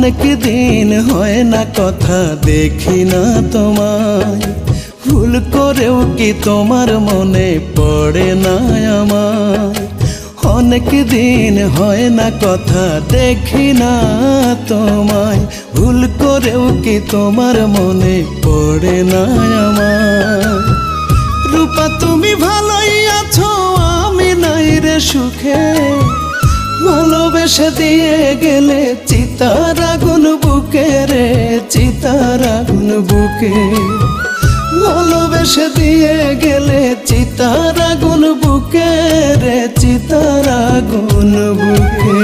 অনেক দিন হয় না কথা দেখি না তোমায়, ভুল করেও কি তোমার মনে পড়ে না আমায়। অনেক দিন হয় না কথা দেখি না তোমায়, ভুল করেও কি তোমার মনে পড়ে না আমায়। রূপা তুমি ভালোই আছো, আমি নাই রে সুখে, ভালোবেসে দিয়ে গেলে চিতার আগুন বুকে রে, চিতার আগুন বুকে। ভালোবেসে দিয়ে গেলে চিতার আগুন বুকে রে, চিতার আগুন বুকে।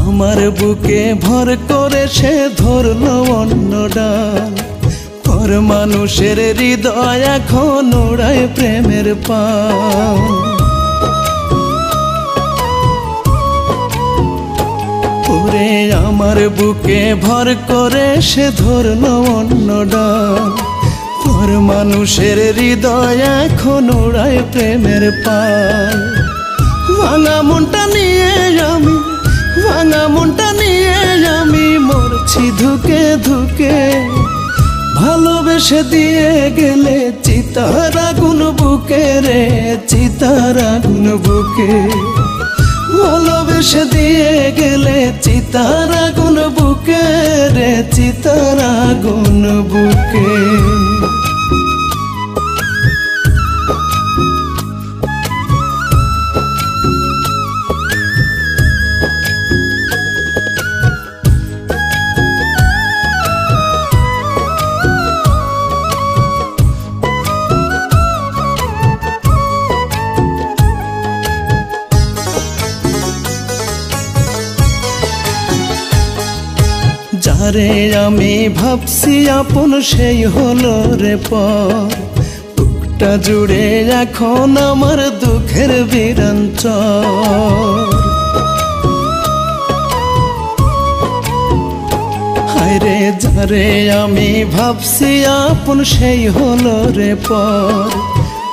আমার বুকে ভর করে সে ধরলো অন্য ডাল, পর মানুষের হৃদয় এখন ওড়ায় প্রেমের পাল। ওরে আমার বুকে ভর করে সে ধরলো অন্য ডাল, পর মানুষের হৃদয় এখন ওড়ায় প্রেমের পাল। ভাঙা মনটা নিয়ে আমি, ভাঙা মনটা নিয়ে আমি মরছি ধুকে ধুকে, ভালোবেসে দিয়ে গেলে চিতার আগুন বুকে রে, চিতার আগুন বুকে। ভালোবেসে দিয়ে গেলে চিতার আগুন বুকে রে, চিতার আগুন বুকে। যারে আমি ভাবছি আপন সেই হলো রে পর, বুকটা জুড়ে এখন আমার দুঃখের বিরাঞ্চর। হায়রে যারে আমি ভাবছি আপন সেই হলো রে পর,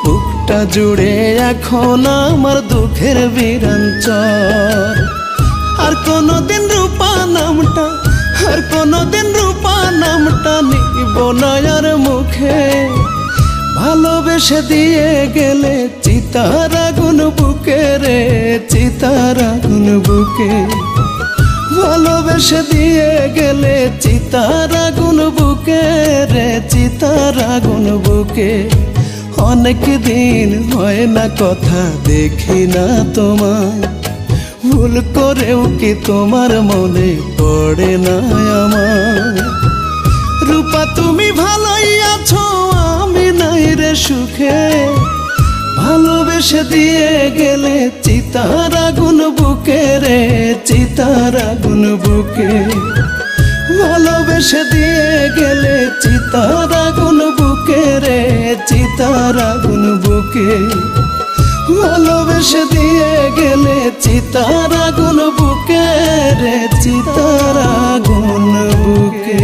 বুকটা জুড়ে এখন আমার দুঃখের বিরাঞ্চর। আর কোনদিন রূপা নামটা, আর কোনদিন রূপা নামটা নিব না আর মুখে, ভালোবেসে দিয়ে গেলে চিতার আগুন বুকে রে, চিতার আগুন বুকে। ভালোবেসে দিয়ে গেলে চিতার আগুন বুকে রে, চিতার আগুন বুকে। অনেক দিন হয় না কথা দেখি না তোমায়, ভুল করেও কি তোমার মনে পড়ে না আমার। রূপা তুমি ভালোই আছো, আমি নাই রে সুখে, ভালোবেসে দিয়ে গেলে চিতার আগুন বুকে রে, চিতার আগুন বুকে। ভালোবেসে দিয়ে গেলে চিতার আগুন বুকে রে, চিতার আগুন বুকে। ভালোবেসে দিয়ে গেলে চিতার আগুন বুকে রে, চিতার আগুন বুকে।